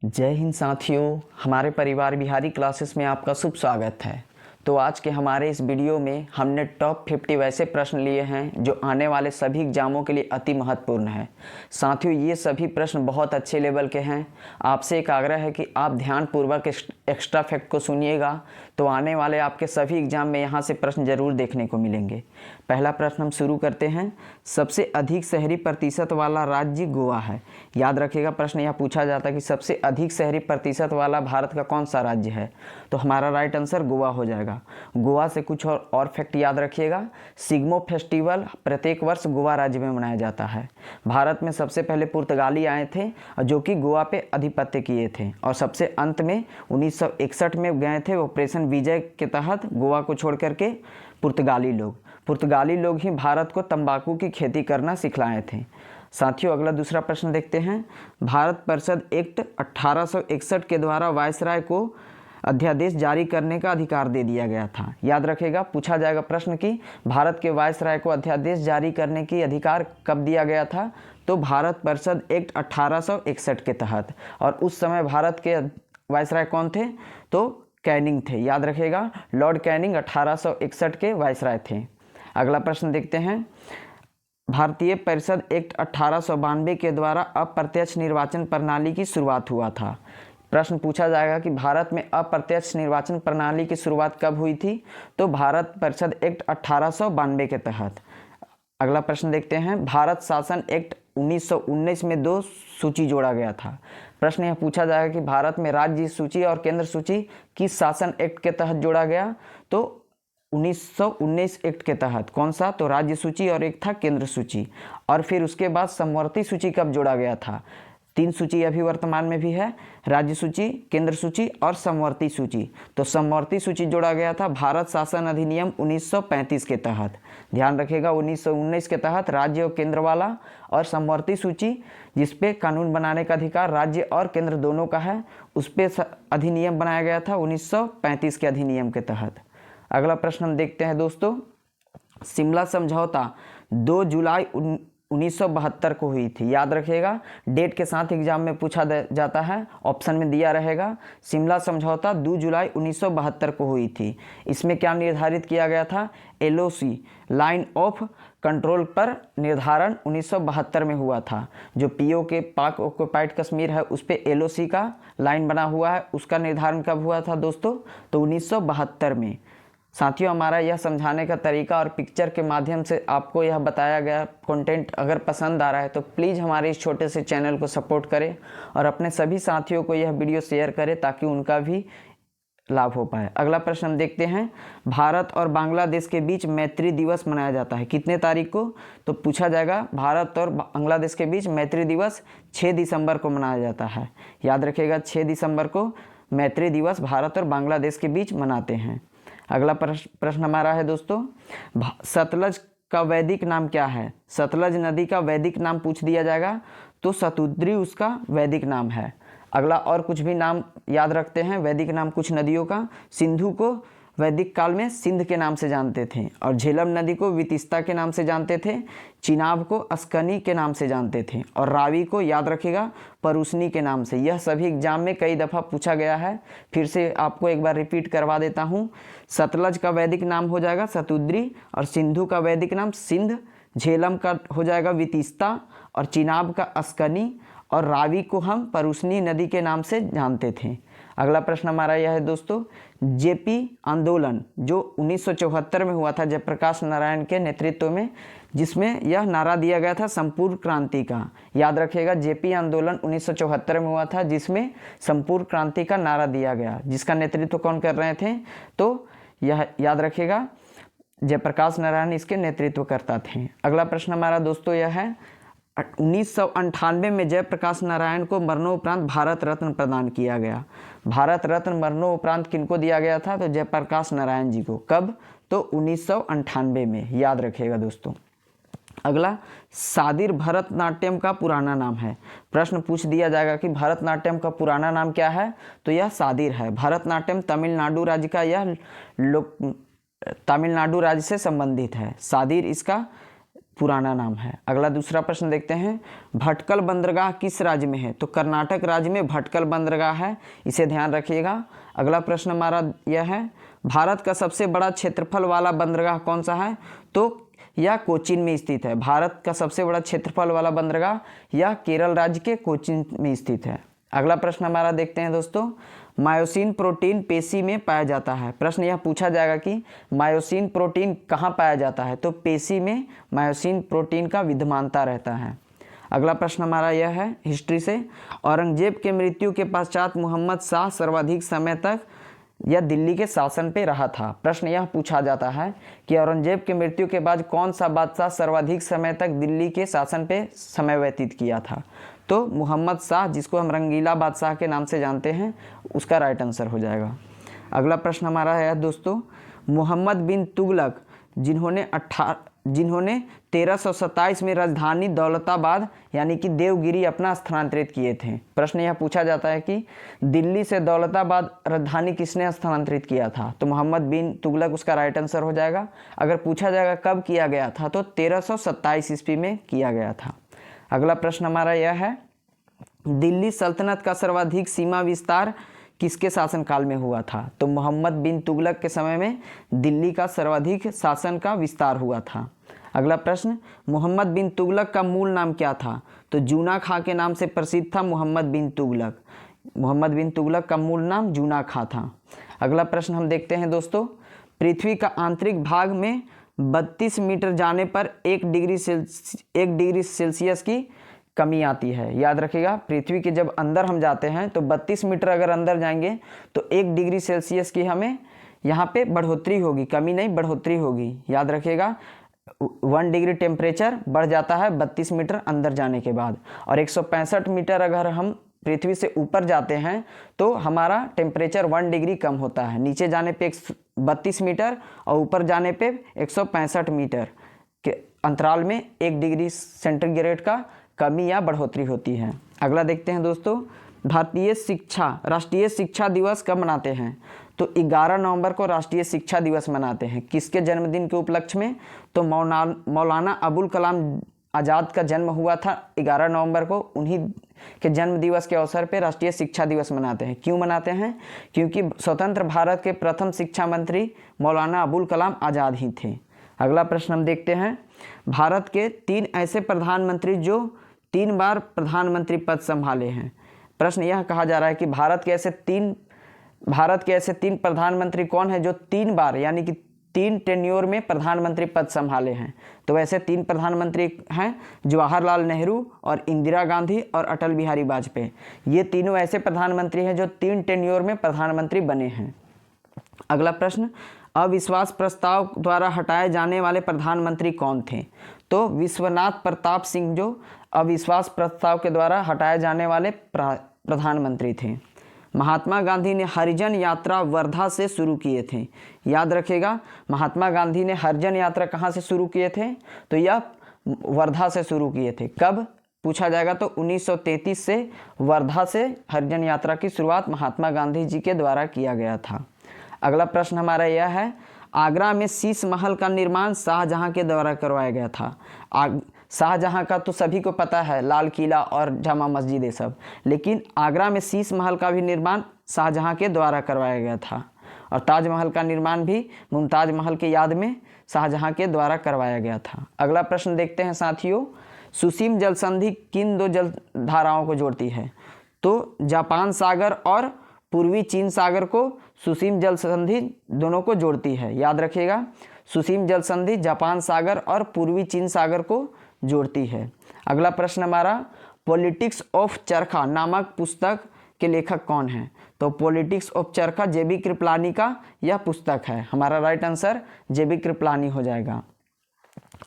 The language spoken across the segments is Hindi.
जय हिंद साथियों, हमारे परिवार बिहारी क्लासेस में आपका शुभ स्वागत है। तो आज के हमारे इस वीडियो में हमने टॉप 50 वैसे प्रश्न लिए हैं जो आने वाले सभी एग्जामों के लिए अति महत्वपूर्ण है। साथियों, ये सभी प्रश्न बहुत अच्छे लेवल के हैं। आपसे एक आग्रह है कि आप ध्यानपूर्वक एक्स्ट्रा फैक्ट को सुनिएगा, तो आने वाले आपके सभी एग्जाम में यहाँ से प्रश्न जरूर देखने को मिलेंगे। पहला प्रश्न हम शुरू करते हैं। सबसे अधिक शहरी प्रतिशत वाला राज्य गोवा है। याद रखिएगा, प्रश्न यह पूछा जाता है कि सबसे अधिक शहरी प्रतिशत वाला भारत का कौन सा राज्य है, तो हमारा राइट आंसर गोवा हो जाएगा। गोवा से कुछ और फैक्ट याद रखिएगा। सिग्मो फेस्टिवल प्रत्येक वर्ष गोवा राज्य में मनाया जाता है। भारत में सबसे पहले पुर्तगाली आए थे जो कि गोवा पे आधिपत्य किए थे, और सबसे अंत में 1961 में गए थे ऑपरेशन विजय के तहत गोवा को छोड़ करके पुर्तगाली लोग ही भारत को तंबाकू की खेती करना सिखलाए थे। साथियों, अगला दूसरा प्रश्न देखते हैं। भारत परिषद एक्ट 1861 के द्वारा वायसराय को अध्यादेश जारी करने का अधिकार दे दिया गया था। याद रखेगा, पूछा जाएगा प्रश्न कि भारत के वायसराय को अध्यादेश जारी करने की अधिकार कब दिया गया था, तो भारत परिषद एक्ट 1861 के तहत। और उस समय भारत के वायसराय कौन थे, तो कैनिंग थे। याद रखेगा, लॉर्ड कैनिंग 1861 के वायसराय थे। अगला प्रश्न देखते हैं। भारतीय परिषद एक्ट 1892 के द्वारा अप्रत्यक्ष निर्वाचन प्रणाली की शुरुआत हुआ था। प्रश्न पूछा जाएगा कि भारत में अप्रत्यक्ष निर्वाचन प्रणाली की शुरुआत कब हुई थी, तो भारत परिषद एक्ट 1892 के तहत। अगला प्रश्न देखते हैं। भारत शासन एक्ट 1919 में दो सूची जोड़ा गया था। प्रश्न यह पूछा जाएगा कि भारत में राज्य सूची और केंद्र सूची किस शासन एक्ट के तहत जोड़ा गया, तो 1919 एक्ट के तहत। कौन सा, तो राज्य सूची और एक था केंद्र सूची। और फिर उसके बाद समवर्ती सूची कब जोड़ा गया था। 3 सूची अभी वर्तमान में भी है, राज्य सूची, केंद्र सूची और समवर्ती सूची। तो समवर्ती सूची जोड़ा गया था भारत शासन अधिनियम 1935 के तहत। ध्यान रखिएगा, 1919 के तहत राज्य और केंद्र वाला, और समवर्ती सूची जिसपे कानून बनाने का अधिकार राज्य और केंद्र दोनों का है, उस पर अधिनियम बनाया गया था 1935 के अधिनियम के तहत। अगला प्रश्न हम देखते हैं दोस्तों। शिमला समझौता 2 जुलाई 1972 को हुई थी। याद रखिएगा, डेट के साथ एग्जाम में पूछा जाता है, ऑप्शन में दिया रहेगा। शिमला समझौता 2 जुलाई 1972 को हुई थी। इसमें क्या निर्धारित किया गया था, LOC लाइन ऑफ कंट्रोल पर निर्धारण 1972 में हुआ था। जो POK पाक ऑक्युपाइड कश्मीर है उस पर LOC का लाइन बना हुआ है, उसका निर्धारण कब हुआ था दोस्तों, तो 1972 में। साथियों, हमारा यह समझाने का तरीका और पिक्चर के माध्यम से आपको यह बताया गया कंटेंट अगर पसंद आ रहा है तो प्लीज़ हमारे इस छोटे से चैनल को सपोर्ट करें और अपने सभी साथियों को यह वीडियो शेयर करें ताकि उनका भी लाभ हो पाए। अगला प्रश्न हम देखते हैं। भारत और बांग्लादेश के बीच मैत्री दिवस मनाया जाता है कितने तारीख को, तो पूछा जाएगा भारत और बांग्लादेश के बीच मैत्री दिवस 6 दिसंबर को मनाया जाता है। याद रखिएगा, 6 दिसंबर को मैत्री दिवस भारत और बांग्लादेश के बीच मनाते हैं। अगला प्रश्न हमारा है दोस्तों। सतलज का वैदिक नाम क्या है। सतलज नदी का वैदिक नाम पूछ दिया जाएगा, तो शतुद्री उसका वैदिक नाम है। अगला और कुछ भी नाम याद रखते हैं वैदिक नाम कुछ नदियों का। सिंधु को वैदिक काल में सिंध के नाम से जानते थे, और झेलम नदी को वितिस्ता के नाम से जानते थे। चिनाब को अस्कनी के नाम से जानते थे, और रावी को याद रखिएगा परुसनी के नाम से। यह सभी एग्जाम में कई दफ़ा पूछा गया है, फिर से आपको एक बार रिपीट करवा देता हूँ। सतलज का वैदिक नाम हो जाएगा शतुद्री, और सिंधु का वैदिक नाम सिंध, झेलम का हो जाएगा वितिस्ता, और चिनाब का अस्कनी, और रावी को हम परुसनी नदी के नाम से जानते थे। अगला प्रश्न हमारा यह है दोस्तों। JP आंदोलन जो 1974 में हुआ था जयप्रकाश नारायण के नेतृत्व में, जिसमें यह नारा दिया गया था संपूर्ण क्रांति का। याद रखिएगा, JP आंदोलन 1974 में हुआ था जिसमें संपूर्ण क्रांति का नारा दिया गया। जिसका नेतृत्व कौन कर रहे थे, तो यह याद रखिएगा जयप्रकाश नारायण इसके नेतृत्व करता थे। अगला प्रश्न हमारा दोस्तों यह है। 1998 में जयप्रकाश नारायण को मरणोपरांत भारत रत्न प्रदान किया गया। भारत रत्न मरणोपरांत किनको दिया गया था, तो जयप्रकाश नारायण जी को। कब, तो 1998 में। याद रखिएगा दोस्तों। अगला, सादिर भरतनाट्यम का पुराना नाम है। प्रश्न पूछ दिया जाएगा कि भरतनाट्यम का पुराना नाम क्या है, तो यह सादिर है। भरतनाट्यम तमिलनाडु राज्य का यह तमिलनाडु राज्य से संबंधित है। सादिर इसका पुराना नाम है। अगला दूसरा प्रश्न देखते हैं, भटकल बंदरगाह किस राज्य में है? तो कर्नाटक राज्य में भटकल बंदरगाह है, इसे ध्यान रखिएगा। अगला प्रश्न हमारा यह है, भारत का सबसे बड़ा क्षेत्रफल वाला बंदरगाह कौन सा है? तो यह कोचीन में स्थित है। भारत का सबसे बड़ा क्षेत्रफल वाला बंदरगाह यह केरल राज्य के कोचीन में स्थित है। अगला प्रश्न हमारा देखते हैं दोस्तों, मायोसिन प्रोटीन पेशी में पाया जाता है। प्रश्न यह पूछा जाएगा कि मायोसिन प्रोटीन कहाँ पाया जाता है? तो पेशी में मायोसिन प्रोटीन का विद्यमानता रहता है। अगला प्रश्न हमारा यह है हिस्ट्री से, औरंगजेब के मृत्यु के पश्चात मोहम्मद शाह सर्वाधिक समय तक यह दिल्ली के शासन पे रहा था। प्रश्न यह पूछा जाता है कि औरंगजेब के मृत्यु के बाद कौन सा बादशाह सर्वाधिक समय तक दिल्ली के शासन पे समय व्यतीत किया था? तो मोहम्मद शाह, जिसको हम रंगीला बादशाह के नाम से जानते हैं, उसका राइट आंसर हो जाएगा। अगला प्रश्न हमारा है दोस्तों, मोहम्मद बिन तुगलक जिन्होंने 1327 में राजधानी दौलताबाद यानी कि देवगिरी अपना स्थानांतरित किए थे। प्रश्न यह पूछा जाता है कि दिल्ली से दौलताबाद राजधानी किसने स्थानांतरित किया था? तो मोहम्मद बिन तुगलक उसका राइट आंसर हो जाएगा। अगर पूछा जाएगा कब किया गया था, तो 1327 ईस्वी में किया गया था। अगला प्रश्न हमारा यह है, दिल्ली सल्तनत का सर्वाधिक सीमा विस्तार किसके शासनकाल में हुआ था? तो मोहम्मद बिन तुगलक के समय में दिल्ली का सर्वाधिक शासन का विस्तार हुआ था। अगला प्रश्न, मोहम्मद बिन तुगलक का मूल नाम क्या था? तो जूना खां के नाम से प्रसिद्ध था मोहम्मद बिन तुगलक। मोहम्मद बिन तुगलक का मूल नाम जूना खां था। अगला प्रश्न हम देखते हैं दोस्तों, पृथ्वी का आंतरिक भाग में 32 मीटर जाने पर 1 डिग्री सेल्सियस की कमी आती है। याद रखिएगा, पृथ्वी के जब अंदर हम जाते हैं तो 32 मीटर अगर अंदर जाएंगे तो 1 डिग्री सेल्सियस की हमें यहाँ पे बढ़ोतरी होगी, कमी नहीं बढ़ोतरी होगी। याद रखिएगा, 1 डिग्री टेम्परेचर बढ़ जाता है 32 मीटर अंदर जाने के बाद, और 165 मीटर अगर हम पृथ्वी से ऊपर जाते हैं तो हमारा टेम्परेचर 1 डिग्री कम होता है। नीचे जाने पे 32 मीटर और ऊपर जाने पे 165 मीटर के अंतराल में 1 डिग्री सेंटीग्रेड का कमी या बढ़ोतरी होती है। अगला देखते हैं दोस्तों, राष्ट्रीय शिक्षा दिवस कब मनाते हैं? तो 11 नवंबर को राष्ट्रीय शिक्षा दिवस मनाते हैं। किसके जन्मदिन के उपलक्ष्य में? तो मौलाना अबुल कलाम आज़ाद का जन्म हुआ था 11 नवंबर को। उन्हीं के जन्म दिवस के अवसर पर राष्ट्रीय शिक्षा दिवस मनाते हैं। क्यों मनाते हैं? क्योंकि स्वतंत्र भारत के प्रथम शिक्षा मंत्री मौलाना अबुल कलाम आज़ाद ही थे। अगला प्रश्न हम देखते हैं, भारत के 3 ऐसे प्रधानमंत्री जो 3 बार प्रधानमंत्री पद संभाले हैं। प्रश्न यह कहा जा रहा है कि भारत के ऐसे तीन प्रधानमंत्री कौन है जो 3 बार यानी कि 3 टेन्योर में प्रधानमंत्री पद संभाले हैं? तो वैसे 3 प्रधानमंत्री हैं, जवाहरलाल नेहरू और इंदिरा गांधी और अटल बिहारी वाजपेयी। ये तीनों ऐसे प्रधानमंत्री हैं जो 3 टेन्योर में प्रधानमंत्री बने हैं। अगला प्रश्न, अविश्वास प्रस्ताव द्वारा हटाए जाने वाले प्रधानमंत्री कौन थे? तो विश्वनाथ प्रताप सिंह जो अविश्वास प्रस्ताव के द्वारा हटाए जाने वाले प्रधानमंत्री थे। महात्मा गांधी ने हरिजन यात्रा वर्धा से शुरू किए थे। याद रखिएगा, महात्मा गांधी ने हरिजन यात्रा कहाँ से शुरू किए थे? तो यह वर्धा से शुरू किए थे। कब पूछा जाएगा? तो 1933 से वर्धा से हरिजन यात्रा की शुरुआत महात्मा गांधी जी के द्वारा किया गया था। अगला प्रश्न हमारा यह है, आगरा में शीश महल का निर्माण शाहजहां के द्वारा करवाया गया था। शाहजहां का तो सभी को पता है, लाल किला और जामा मस्जिद ये सब, लेकिन आगरा में शीश महल का भी निर्माण शाहजहां के द्वारा करवाया गया था, और ताजमहल का निर्माण भी मुमताज महल की याद में शाहजहां के द्वारा करवाया गया था। अगला प्रश्न देखते हैं साथियों, सुसीम जल संधि किन 2 जल धाराओं को जोड़ती है? तो जापान सागर और पूर्वी चीन सागर को सुसीम जल संधि दोनों को जोड़ती है। याद रखिएगा, सुसीम जल संधि जापान सागर और पूर्वी चीन सागर को जोड़ती है। अगला प्रश्न हमारा, पॉलिटिक्स ऑफ चरखा नामक पुस्तक के लेखक कौन है? तो पॉलिटिक्स ऑफ चरखा जेबी कृपलानी का यह पुस्तक है। हमारा राइट आंसर जेबी कृपलानी हो जाएगा।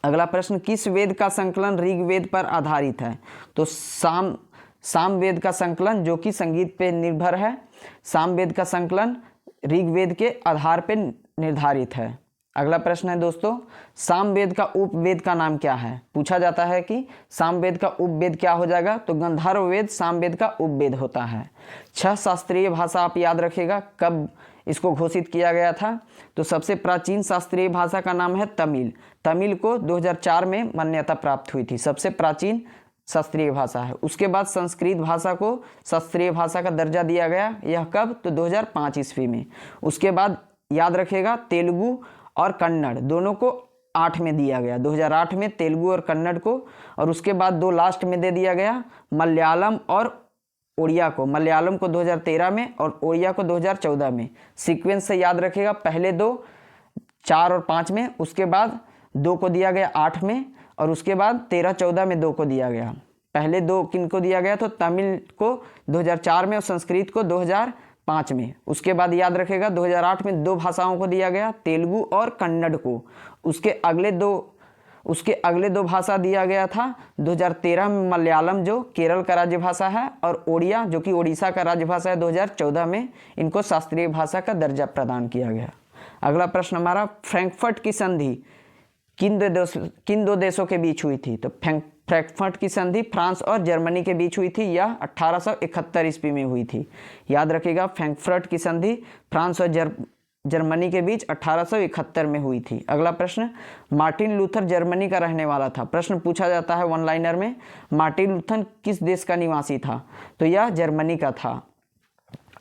अगला प्रश्न, किस वेद का संकलन ऋग्वेद पर आधारित है? तो सामवेद का संकलन जो कि संगीत पे निर्भर है, सामवेद का संकलन ऋग्वेद के आधार पर निर्धारित है। अगला प्रश्न है दोस्तों, सामवेद का उपवेद का नाम क्या है? पूछा जाता है कि सामवेद का उपवेद क्या हो जाएगा, तो गंधर्व वेद सामवेद का उपवेद होता है। 6 शास्त्रीय भाषा आप याद रखिएगा, कब इसको घोषित किया गया था, तो सबसे प्राचीन शास्त्रीय भाषा का नाम है तमिल। तमिल को 2004 में मान्यता प्राप्त हुई थी, सबसे प्राचीन शास्त्रीय भाषा है। उसके बाद संस्कृत भाषा को शास्त्रीय भाषा का दर्जा दिया गया, यह कब, तो 2005 ईस्वी में। उसके बाद याद रखिएगा तेलुगु और कन्नड़ दोनों को 8 में दिया गया, 2008 में तेलुगु और कन्नड़ को, और उसके बाद 2 लास्ट में दे दिया गया मलयालम और ओडिया को। मलयालम को 2013 में और ओडिया को 2014 में। सीक्वेंस से याद रखिएगा, पहले 2 4 और 5 में, उसके बाद 2 को दिया गया 8 में, और उसके बाद 13-14 में 2 को दिया गया। पहले 2 किन को दिया गया, तो तमिल को 2004 में और संस्कृत को 2005 में। उसके बाद याद रखेगा 2008 में 2 भाषाओं को दिया गया, तेलुगु और कन्नड़ को। उसके अगले दो भाषा दिया गया था 2013 में मलयालम जो केरल का राज्य भाषा है, और ओडिया जो कि उड़ीसा का राज्य भाषा है 2014 में इनको शास्त्रीय भाषा का दर्जा प्रदान किया गया। अगला प्रश्न हमारा, फ्रैंकफर्ट की संधि किन दो देशों के बीच हुई थी? तो फ्रैंकफर्ट की संधि फ्रांस और जर्मनी के बीच हुई थी, यह 1871 ईस्वी में हुई थी। याद रखिएगा, फ्रैंकफर्ट की संधि फ्रांस और जर्मनी के बीच 1871 में हुई थी। अगला प्रश्न, मार्टिन लूथर जर्मनी का रहने वाला था। प्रश्न पूछा जाता है वन लाइनर में, मार्टिन लूथर किस देश का निवासी था? तो यह जर्मनी का था।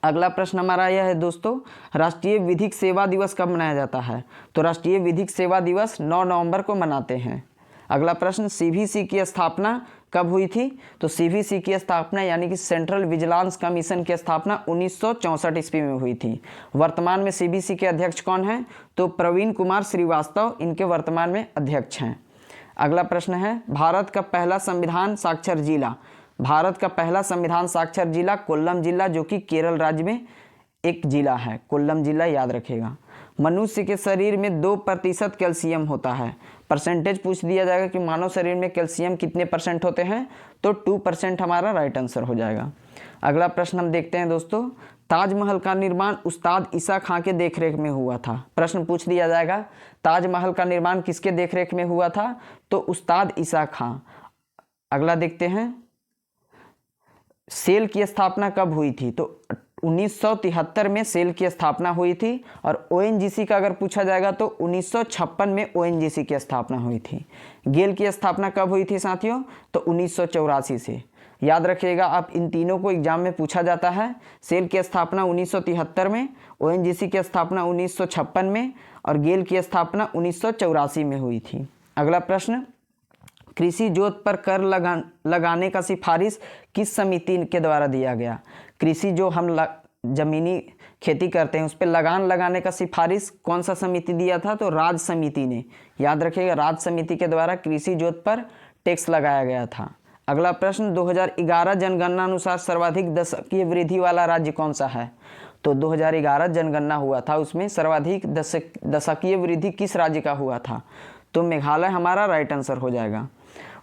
अगला प्रश्न हमारा यह है दोस्तों, राष्ट्रीय विधिक सेवा दिवस कब मनाया जाता है? तो राष्ट्रीय विधिक सेवा दिवस 9 नवंबर को मनाते हैं। अगला प्रश्न, सीवीसी की स्थापना कब हुई थी? तो सीवीसी की स्थापना यानी कि सेंट्रल विजिलेंस कमीशन की स्थापना 1964 ईस्वी में हुई थी। वर्तमान में सीवीसी के अध्यक्ष कौन हैं? तो प्रवीण कुमार श्रीवास्तव इनके वर्तमान में अध्यक्ष हैं। अगला प्रश्न है, भारत का पहला संविधान साक्षर जिला। भारत का पहला संविधान साक्षर जिला कोल्लम जिला, जो कि केरल राज्य में एक जिला है, कोल्लम जिला याद रखेगा। मनुष्य के शरीर में 2% कैल्शियम होता है। परसेंटेज पूछ दिया जाएगा कि मानव शरीर में कैल्शियम कितने % होते हैं, तो 2% हमारा राइट आंसर हो जाएगा। अगला प्रश्न हम देखते हैं दोस्तों, ताजमहल का निर्माण उस्ताद ईसा खां के देखरेख में हुआ था। प्रश्न पूछ दिया जाएगा, ताजमहल का निर्माण किसके देखरेख में हुआ था? तो उस्ताद ईसा खां। अगला देखते हैं, सेल की स्थापना कब हुई थी? तो 1973 में सेल की स्थापना हुई थी। और ओएनजीसी का अगर पूछा जाएगा तो 1956 में ओएनजीसी की स्थापना हुई थी। गेल की स्थापना कब हुई थी साथियों? तो 1984 से। याद रखिएगा, आप इन तीनों को एग्जाम में पूछा जाता है। सेल की स्थापना 1973 में, ओएनजीसी की स्थापना 1956 में, और गेल की स्थापना 1984 में हुई थी। अगला प्रश्न, कृषि जोत पर कर लगाने का सिफारिश किस समिति के द्वारा दिया गया? कृषि जो हम जमीनी खेती करते हैं उस पर लगान लगाने का सिफारिश कौन सा समिति दिया था? तो राज्य समिति ने। याद रखिएगा, राज्य समिति के द्वारा कृषि जोत पर टैक्स लगाया गया था। अगला प्रश्न, 2011 जनगणना अनुसार सर्वाधिक दशकीय वृद्धि वाला राज्य कौन सा है? तो 2011 जनगणना हुआ था, उसमें सर्वाधिक दशकीय वृद्धि किस राज्य का हुआ था? तो मेघालय हमारा राइट आंसर हो जाएगा।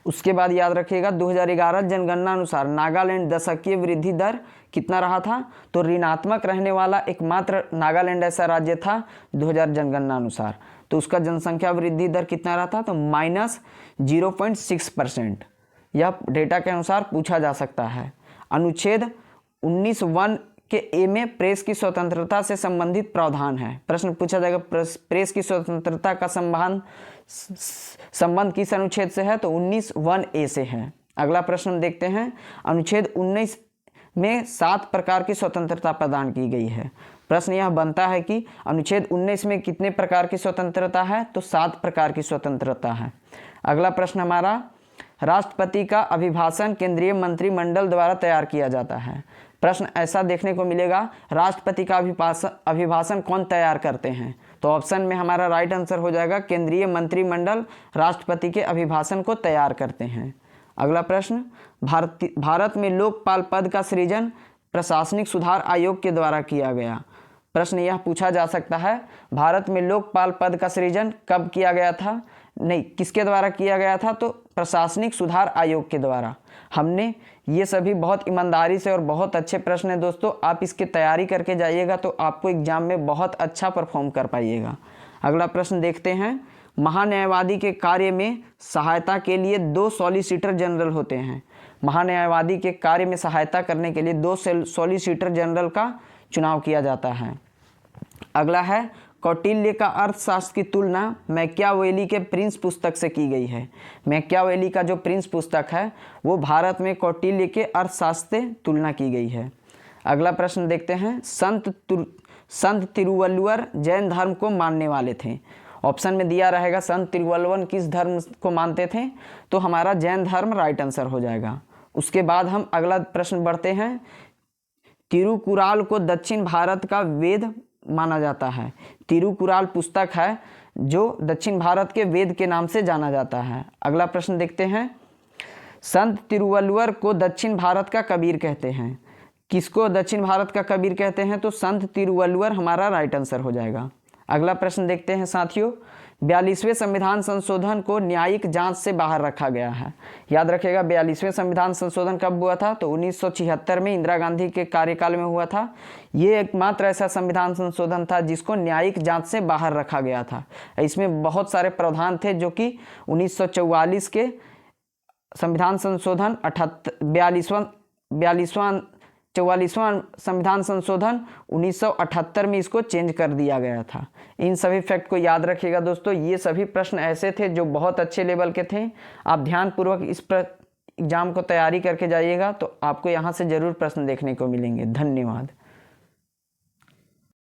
उसके बाद याद रखिएगा, 2011 जनगणना अनुसार नागालैंड दशकीय वृद्धि दर कितना रहा था? तो ऋणात्मक रहने वाला एकमात्र नागालैंड ऐसा राज्य था 2000 जनगणना अनुसार। तो उसका जनसंख्या वृद्धि दर कितना रहा था? तो -0.6%। यह डेटा के अनुसार पूछा जा सकता है। अनुच्छेद 19(1) के ए में प्रेस की स्वतंत्रता से संबंधित प्रावधान है। प्रश्न पूछा जाएगा, प्रेस की स्वतंत्रता का संबंध किस अनुच्छेद से है? तो 19(1) से है। अगला प्रश्न देखते हैं, अनुच्छेद 19 में 7 प्रकार की स्वतंत्रता प्रदान की गई है। प्रश्न यह बनता है कि अनुच्छेद 19 में कितने प्रकार की स्वतंत्रता है? तो 7 प्रकार की स्वतंत्रता है। अगला प्रश्न हमारा, राष्ट्रपति का अभिभाषण केंद्रीय मंत्रिमंडल द्वारा तैयार किया जाता है। प्रश्न ऐसा देखने को मिलेगा, राष्ट्रपति का अभिभाषण कौन तैयार करते हैं? तो ऑप्शन में हमारा राइट आंसर हो जाएगा, केंद्रीय मंत्रिमंडल राष्ट्रपति के अभिभाषण को तैयार करते हैं। अगला प्रश्न, भारत में लोकपाल पद का सृजन प्रशासनिक सुधार आयोग के द्वारा किया गया। प्रश्न यह पूछा जा सकता है, भारत में लोकपाल पद का सृजन कब किया गया था? नहीं, किसके द्वारा किया गया था? तो प्रशासनिक सुधार आयोग के द्वारा। हमने ये सभी बहुत ईमानदारी से, और बहुत अच्छे प्रश्न हैं दोस्तों, आप इसकी तैयारी करके जाइएगा तो आपको एग्जाम में बहुत अच्छा परफॉर्म कर पाइएगा। अगला प्रश्न देखते हैं, महान्यायवादी के कार्य में सहायता के लिए 2 सॉलिसिटर जनरल होते हैं। महान्यायवादी के कार्य में सहायता करने के लिए 2 सॉलिसिटर जनरल का चुनाव किया जाता है। अगला है, कौटिल्य का अर्थशास्त्र की तुलना मैकियावेली के प्रिंस पुस्तक से की गई है। मैकियावेली का जो प्रिंस पुस्तक है वो भारत में कौटिल्य के अर्थशास्त्र से तुलना की गई है। अगला प्रश्न देखते हैं, संत तिरुवल्लुवर जैन धर्म को मानने वाले थे। ऑप्शन में दिया रहेगा संत तिरुवल्लुवर किस धर्म को मानते थे, तो हमारा जैन धर्म राइट आंसर हो जाएगा। उसके बाद हम अगला प्रश्न बढ़ते हैं, तिरुकुराल को दक्षिण भारत का वेद माना जाता है। तिरुकुराल पुस्तक है जो दक्षिण भारत के वेद के नाम से जाना जाता है। अगला प्रश्न देखते हैं, संत तिरुवल्लुवर को दक्षिण भारत का कबीर कहते हैं। किसको दक्षिण भारत का कबीर कहते हैं, तो संत तिरुवल्लुवर हमारा राइट आंसर हो जाएगा। अगला प्रश्न देखते हैं साथियों, 42वें संविधान संशोधन को न्यायिक जांच से बाहर रखा गया है। याद रखिएगा 42वें संविधान संशोधन कब हुआ था, तो 1976 में इंदिरा गांधी के कार्यकाल में हुआ था। ये एकमात्र ऐसा संविधान संशोधन था जिसको न्यायिक जांच से बाहर रखा गया था। इसमें बहुत सारे प्रावधान थे जो कि 1944 के संविधान संशोधन 44वां संविधान संशोधन 1978 में इसको चेंज कर दिया गया था। इन सभी फैक्ट को याद रखिएगा दोस्तों। ये सभी प्रश्न ऐसे थे जो बहुत अच्छे लेवल के थे। आप ध्यानपूर्वक इस एग्जाम को तैयारी करके जाइएगा तो आपको यहाँ से ज़रूर प्रश्न देखने को मिलेंगे। धन्यवाद।